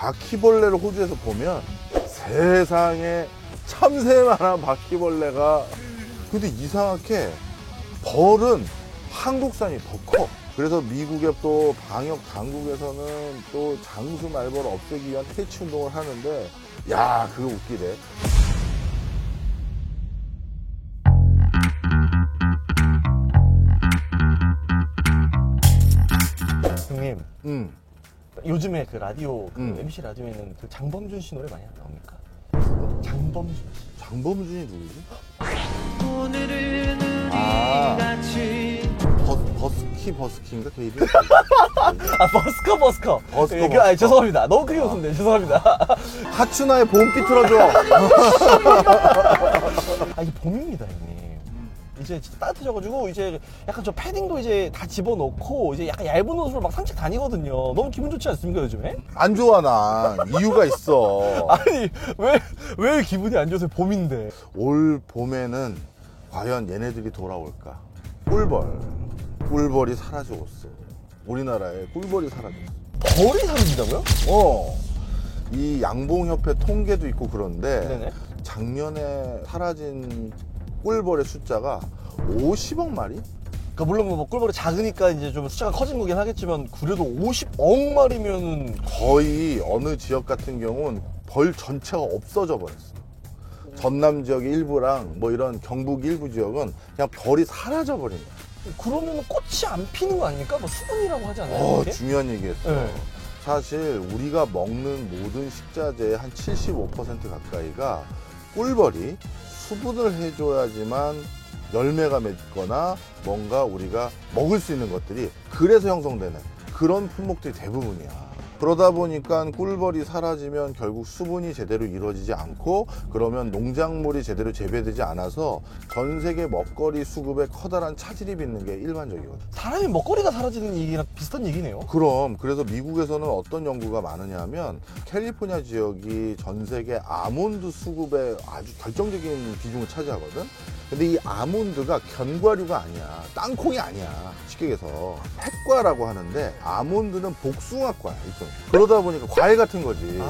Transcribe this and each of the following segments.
바퀴벌레를 호주에서 보면 세상에 참새만한 바퀴벌레가, 근데 이상하게 벌은 한국산이 더 커. 그래서 미국의 또 방역 당국에서는 또 장수 말벌을 없애기 위한 퇴치 운동을 하는데, 야, 그거 웃기네. 형님, 요즘에 그 라디오, MC 라디오에는 그 장범준 씨 노래 많이 안 나옵니까? 장범준 씨. 장범준이 누구지? 오늘은 우리 아. 같이 버스키인가? 걔 이름이? 아, 버스커. 버스커. 죄송합니다. 너무 크게 웃었네. 죄송합니다. 하춘아의 봄비 틀어줘. 아, 이게 봄입니다, 형님. 이제 진짜 따뜻해져가지고, 이제 약간 저 패딩도 이제 다 집어넣고, 이제 약간 얇은 옷으로 막 산책 다니거든요. 너무 기분 좋지 않습니까, 요즘에? 안 좋아, 난. 이유가 있어. 아니, 왜 기분이 안 좋으세요? 봄인데. 올 봄에는 과연 얘네들이 돌아올까? 꿀벌이 사라져왔어. 우리나라에 꿀벌이 사라졌어. 벌이 사라진다고요? 이 양봉협회 통계도 있고 그런데 네네. 작년에 사라진 꿀벌의 숫자가 50억 마리? 그러니까 물론 뭐 꿀벌이 작으니까 이제 좀 숫자가 커진 거긴 하겠지만, 그래도 50억 마리면은 거의 어느 지역 같은 경우는 벌 전체가 없어져 버렸어. 전남 지역의 일부랑 뭐 이런 경북 일부 지역은 그냥 벌이 사라져 버린 거야. 그러면 꽃이 안 피는 거 아닙니까? 뭐 수분이라고 하지 않나요? 그게? 중요한 얘기했어. 네. 사실 우리가 먹는 모든 식자재의 한 75% 가까이가 꿀벌이 수분을 해줘야지만 열매가 맺거나 뭔가 우리가 먹을 수 있는 것들이 그래서 형성되는 그런 품목들이 대부분이야. 그러다 보니까 꿀벌이 사라지면 결국 수분이 제대로 이루어지지 않고, 그러면 농작물이 제대로 재배되지 않아서 전 세계 먹거리 수급에 커다란 차질이 빚는 게 일반적이거든. 사람이 먹거리가 사라지는 얘기랑 비슷한 얘기네요. 그럼 그래서 미국에서는 어떤 연구가 많으냐 하면 캘리포니아 지역이 전 세계 아몬드 수급에 아주 결정적인 비중을 차지하거든. 근데 이 아몬드가 견과류가 아니야. 땅콩이 아니야. 쉽게 얘기해서 핵과라고 하는데, 아몬드는 복숭아과야. 그러다 보니까 과일 같은 거지.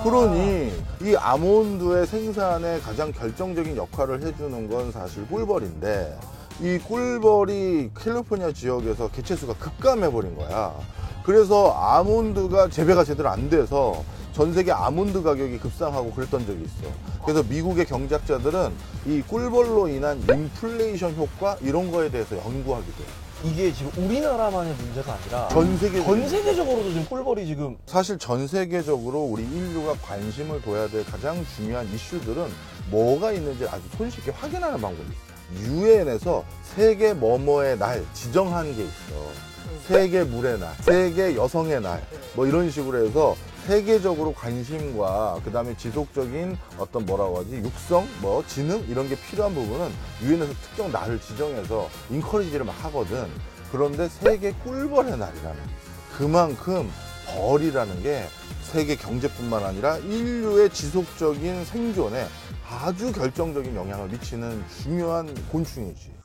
그러니 이 아몬드의 생산에 가장 결정적인 역할을 해주는 건 사실 꿀벌인데, 이 꿀벌이 캘리포니아 지역에서 개체수가 급감해버린 거야. 그래서 아몬드가 재배가 제대로 안 돼서 전 세계 아몬드 가격이 급상하고 그랬던 적이 있어. 그래서 미국의 경제학자들은 이 꿀벌로 인한 인플레이션 효과 이런 거에 대해서 연구하기도 해. 이게 지금 우리나라만의 문제가 아니라 전 세계적으로도 지금 꿀벌이 지금, 사실 전 세계적으로 우리 인류가 관심을 둬야 될 가장 중요한 이슈들은 뭐가 있는지 아주 손쉽게 확인하는 방법이 있어. 유엔에서 세계 뭐뭐의 날 지정한 게 있어. 세계 물의 날, 세계 여성의 날, 뭐 이런 식으로 해서 세계적으로 관심과 그 다음에 지속적인 어떤 뭐라고 하지, 육성, 뭐 지능 이런 게 필요한 부분은 유엔에서 특정 날을 지정해서 인커리지를 막 하거든. 그런데 세계 꿀벌의 날이라는 게 있어. 그만큼 벌이라는 게 세계 경제뿐만 아니라 인류의 지속적인 생존에 아주 결정적인 영향을 미치는 중요한 곤충이지.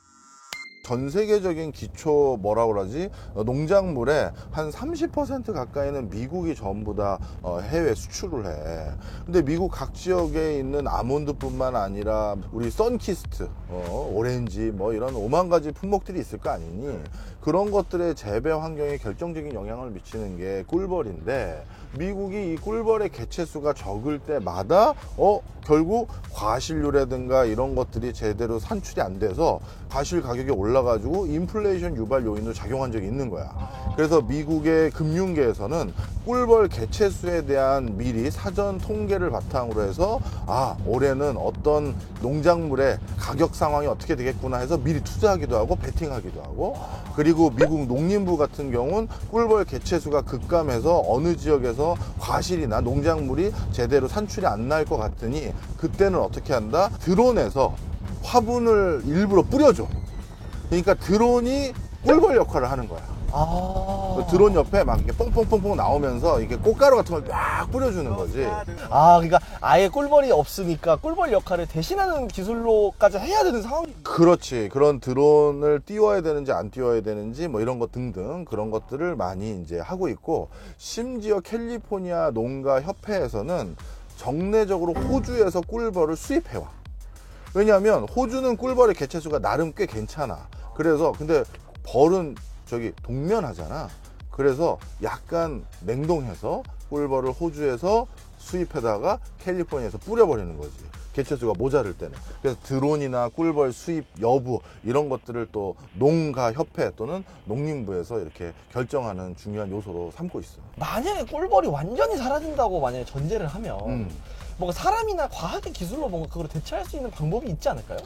전 세계적인 기초 뭐라고 그러지, 농작물의 한 30% 가까이는 미국이 전부 다 해외 수출을 해. 근데 미국 각 지역에 있는 아몬드뿐만 아니라 우리 선키스트, 오렌지 뭐 이런 5만 가지 품목들이 있을 거 아니니, 그런 것들의 재배 환경에 결정적인 영향을 미치는 게 꿀벌인데, 미국이 이 꿀벌의 개체수가 적을 때마다 결국 과실류라든가 이런 것들이 제대로 산출이 안 돼서 과실 가격이 올라가지고 인플레이션 유발 요인으로 작용한 적이 있는 거야. 그래서 미국의 금융계에서는 꿀벌 개체수에 대한 미리 사전 통계를 바탕으로 해서 올해는 어떤 농작물의 가격 상황이 어떻게 되겠구나 해서 미리 투자하기도 하고 베팅하기도 하고, 그리고 미국 농림부 같은 경우는 꿀벌 개체수가 급감해서 어느 지역에서 과실이나 농작물이 제대로 산출이 안 날 것 같으니 그때는 어떻게 한다? 드론에서 화분을 일부러 뿌려줘. 그러니까 드론이 꿀벌 역할을 하는 거야. 그 드론 옆에 막 이렇게 뽕뽕뽕뽕 나오면서 이게 꽃가루 같은 걸 막 뿌려주는 거지. 아, 그러니까 아예 꿀벌이 없으니까 꿀벌 역할을 대신하는 기술로까지 해야 되는 상황이. 그렇지. 그런 드론을 띄워야 되는지 안 띄워야 되는지 뭐 이런 것 등등 그런 것들을 많이 이제 하고 있고, 심지어 캘리포니아 농가 협회에서는 정례적으로 호주에서 꿀벌을 수입해와. 왜냐하면 호주는 꿀벌의 개체수가 나름 꽤 괜찮아. 그래서 근데 벌은 저기 동면하잖아. 그래서 약간 냉동해서 꿀벌을 호주에서 수입해다가 캘리포니아에서 뿌려버리는 거지. 개체수가 모자랄 때는. 그래서 드론이나 꿀벌 수입 여부 이런 것들을 또 농가협회 또는 농림부에서 이렇게 결정하는 중요한 요소로 삼고 있어. 만약에 꿀벌이 완전히 사라진다고 만약에 전제를 하면 뭔가 사람이나 과학의 기술로 뭔가 그걸 대체할 수 있는 방법이 있지 않을까요?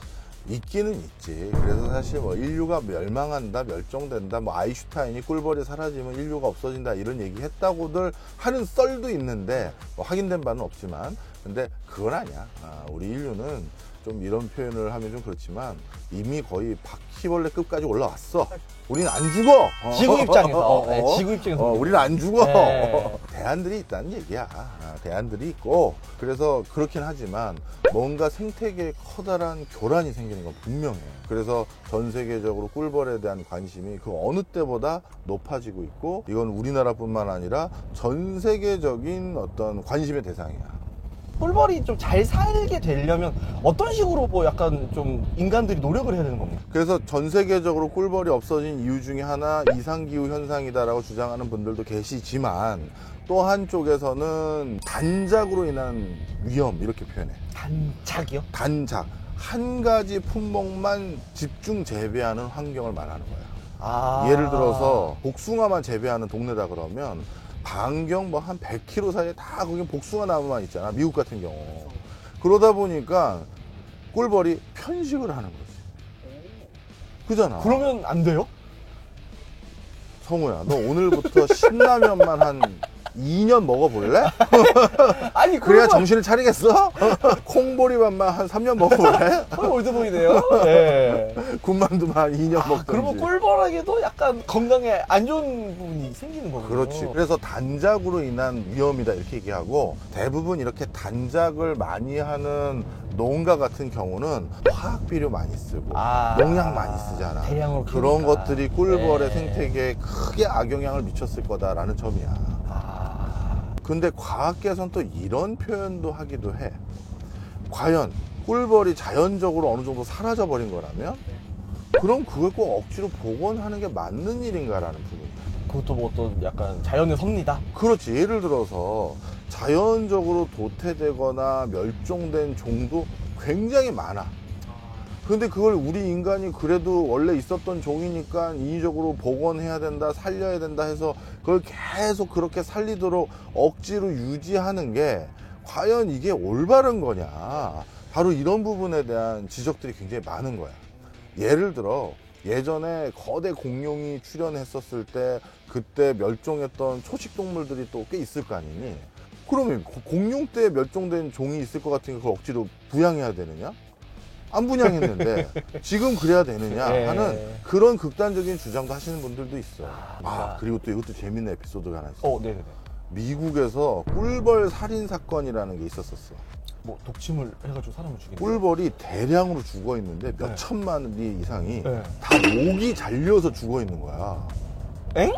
있기는 있지. 그래서 사실 뭐 인류가 멸망한다, 멸종된다, 뭐 아인슈타인이 꿀벌이 사라지면 인류가 없어진다 이런 얘기 했다고들 하는 썰도 있는데 뭐 확인된 바는 없지만, 근데 그건 아니야. 우리 인류는 좀 이런 표현을 하면 좀 그렇지만 이미 거의 바퀴벌레급까지 올라왔어. 우리는 안 죽어. 지구 입장에서. 네, 지구 입장에서. 우리는 안 죽어. 네. 대안들이 있다는 얘기야. 대안들이 있고, 그래서 그렇긴 하지만 뭔가 생태계에 커다란 교란이 생기는 건 분명해. 그래서 전 세계적으로 꿀벌에 대한 관심이 그 어느 때보다 높아지고 있고, 이건 우리나라뿐만 아니라 전 세계적인 어떤 관심의 대상이야. 꿀벌이 좀 잘 살게 되려면 어떤 식으로 뭐 약간 좀 인간들이 노력을 해야 되는 겁니까? 그래서 전 세계적으로 꿀벌이 없어진 이유 중에 하나 이상기후 현상이다라고 주장하는 분들도 계시지만, 또 한쪽에서는 단작으로 인한 위험 이렇게 표현해. 단작이요? 단작. 한 가지 품목만 집중 재배하는 환경을 말하는 거야. 아. 예를 들어서 복숭아만 재배하는 동네다 그러면 반경 뭐 한 100km 사이에 다 거기 복숭아 나무만 있잖아. 미국 같은 경우. 그러다 보니까 꿀벌이 편식을 하는 거지. 그잖아. 그러면 안 돼요? 성우야, 너 오늘부터 신라면만 한 2년 먹어볼래? 아니, 그래야 그러면 정신을 차리겠어? 콩보리밥만 한 3년 먹어볼래? 거의 올드보이네요. 네. 군만두만 한 2년 먹던지. 그러면 꿀벌에게도 약간 건강에 안 좋은 부분이 생기는 거군요. 그렇지. 그래서 단작으로 인한 위험이다 이렇게 얘기하고, 대부분 이렇게 단작을 많이 하는 농가 같은 경우는 화학 비료 많이 쓰고 농약 많이 쓰잖아. 대량으로 그런 키우니까. 것들이 꿀벌의 네. 생태계에 크게 악영향을 미쳤을 거다라는 점이야. 근데 과학계에서는 또 이런 표현도 하기도 해. 과연 꿀벌이 자연적으로 어느 정도 사라져 버린 거라면 그럼 그걸 꼭 억지로 복원하는 게 맞는 일인가라는 부분이야. 그것도 뭐 또 약간 자연의 섭리다. 그렇지. 예를 들어서 자연적으로 도태되거나 멸종된 종도 굉장히 많아. 근데 그걸 우리 인간이 그래도 원래 있었던 종이니까 인위적으로 복원해야 된다, 살려야 된다 해서 그걸 계속 그렇게 살리도록 억지로 유지하는 게 과연 이게 올바른 거냐. 바로 이런 부분에 대한 지적들이 굉장히 많은 거야. 예를 들어 예전에 거대 공룡이 출현했었을 때 그때 멸종했던 초식동물들이 또 꽤 있을 거 아니니? 그러면 공룡 때 멸종된 종이 있을 것 같으니까 그걸 억지로 부양해야 되느냐? 안 분양했는데 지금 그래야 되느냐 하는 그런 극단적인 주장도 하시는 분들도 있어. 그리고 또 이것도 재밌는 에피소드가 하나 있어. 네네네. 미국에서 꿀벌 살인 사건이라는 게 있었었어. 뭐 독침을 해가지고 사람을 죽이는. 꿀벌이 대량으로 죽어 있는데 몇 천만 리 이상이 네. 다 목이 잘려서 죽어 있는 거야. 엥?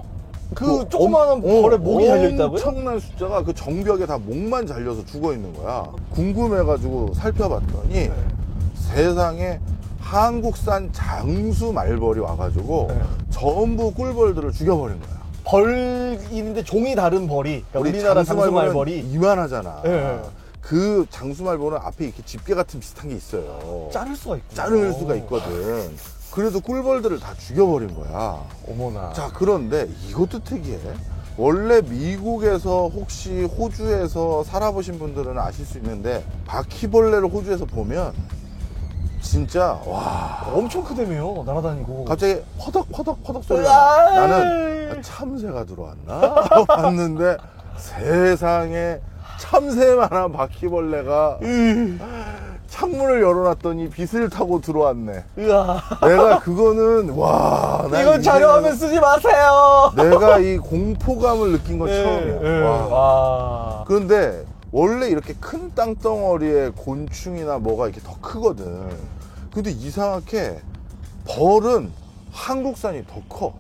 그 조그마한 벌에 목이 달려있다고요? 엄청난 숫자가 그 정벽에 다 목만 잘려서 죽어 있는 거야. 궁금해가지고 살펴봤더니 세상에 한국산 장수 말벌이 와가지고 전부 꿀벌들을 죽여버린 거야. 벌인데 종이 다른 벌이. 그러니까 우리나라 장수말벌이 이만하잖아. 네. 그 장수말벌은 앞에 이렇게 집게 같은 비슷한 게 있어요. 자를 수가 있고. 자를 수가 있거든. 그래서 꿀벌들을 다 죽여버린 거야. 어머나. 자, 그런데 이것도 특이해. 원래 미국에서 혹시 호주에서 살아보신 분들은 아실 수 있는데 바퀴벌레를 호주에서 보면 진짜 와 엄청 크다며요. 날아다니고. 갑자기 퍼덕퍼덕 소리가 나. 나는 참새가 들어왔나? 봤는데 세상에 참새만한 바퀴벌레가 창문을 열어놨더니 빛을 타고 들어왔네. 으아. 내가 그거는 와, 나 이건 자료화면 쓰지 마세요. 내가 이 공포감을 느낀 건 처음이야. 네. 와. 와. 그런데 원래 이렇게 큰 땅덩어리에 곤충이나 뭐가 이렇게 더 크거든. 근데 이상하게 벌은 한국산이 더 커.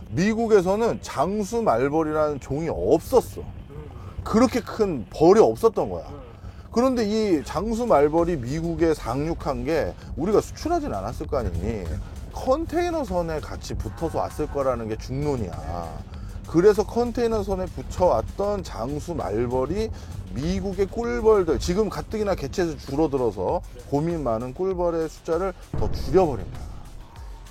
미국에서는 장수 말벌이라는 종이 없었어. 그렇게 큰 벌이 없었던 거야. 그런데 이 장수 말벌이 미국에 상륙한 게 우리가 수출하진 않았을 거 아니니. 컨테이너선에 같이 붙어서 왔을 거라는 게 중론이야. 그래서 컨테이너선에 붙여왔던 장수 말벌이 미국의 꿀벌들, 지금 가뜩이나 개체수 줄어들어서 고민 많은 꿀벌의 숫자를 더 줄여버린 거야.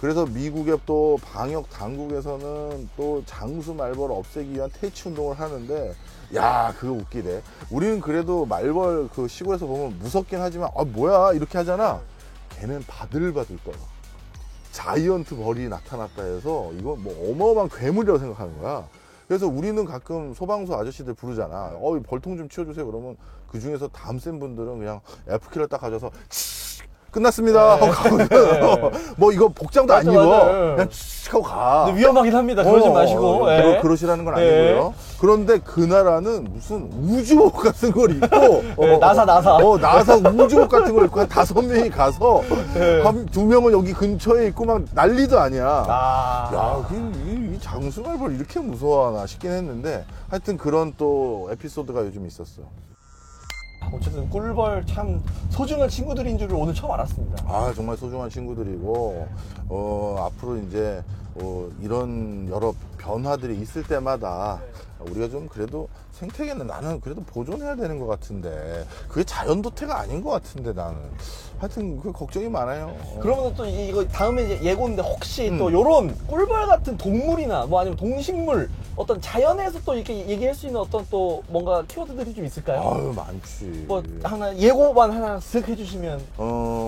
그래서 미국의 또 방역 당국에서는 또 장수 말벌을 없애기 위한 퇴치 운동을 하는데, 야, 그거 웃기네. 우리는 그래도 말벌 그 시골에서 보면 무섭긴 하지만, 아, 뭐야, 이렇게 하잖아. 걔는 바들바들 떨어. 자이언트 벌이 나타났다 해서 이건 뭐 어마어마한 괴물이라고 생각하는 거야. 그래서 우리는 가끔 소방서 아저씨들 부르잖아. 이 벌통 좀 치워주세요. 그러면 그 중에서 담 센 분들은 그냥 F키를 딱 가져서 끝났습니다 하고 가거든. 뭐 이거 복장도 안 맞아, 입어. 맞아. 그냥 칙 하고 가. 근데 위험하긴 합니다. 그러지 마시고. 예. 그러시라는 건 예. 아니고요. 그런데 그 나라는 무슨 우주복 같은 걸 입고 예, 나사. 나사 우주복 같은 걸 입고 한 5명이 가서 예. 한 2명은 여기 근처에 있고 막 난리도 아니야. 아. 야, 이 장수 말벌 이렇게 무서워하나 싶긴 했는데 하여튼 그런 또 에피소드가 요즘 있었어. 어쨌든 꿀벌 참 소중한 친구들인 줄을 오늘 처음 알았습니다. 아, 정말 소중한 친구들이고 앞으로 이제 이런 여러 변화들이 있을 때마다 우리가 좀 그래도 생태계는 나는 그래도 보존해야 되는 것 같은데 그게 자연도태가 아닌 것 같은데 나는 하여튼 그 걱정이 많아요. 그러면 또 이거 다음에 이제 예고인데 혹시 또 요런 꿀벌 같은 동물이나 뭐 아니면 동식물 어떤 자연에서 또 이렇게 얘기할 수 있는 어떤 또 뭔가 키워드들이 좀 있을까요? 아유, 많지. 뭐 하나 예고만 하나 쓱 해주시면.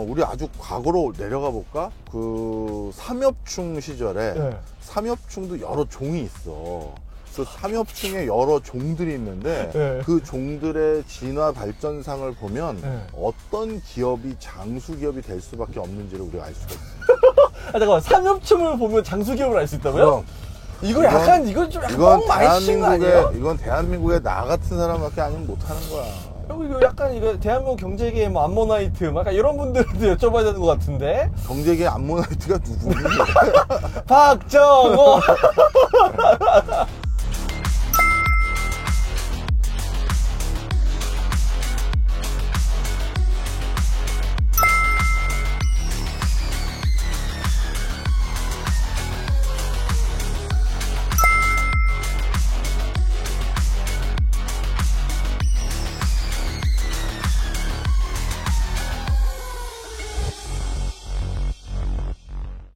우리 아주 과거로 내려가 볼까? 그 삼엽충 시절에 네. 삼엽충도 여러 종이 있어. 그 삼엽충의 여러 종들이 있는데 네. 그 종들의 진화 발전상을 보면 네. 어떤 기업이 장수 기업이 될 수밖에 없는지를 우리가 알 수가 있어. 아 잠깐만, 삼엽충을 보면 장수기업을 알 수 있다고요? 그럼 이거 약간 이건 좀 약간 이건 뻥 많이 치신 거 아니에요? 이건 대한민국에 나 같은 사람밖에 아니면 못하는 거야. 그리고 이거 약간 이거 대한민국 경제계의 뭐 암모나이트 뭐 약간 이런 분들도 여쭤봐야 되는 것 같은데. 경제계 암모나이트가 누구니? 박정호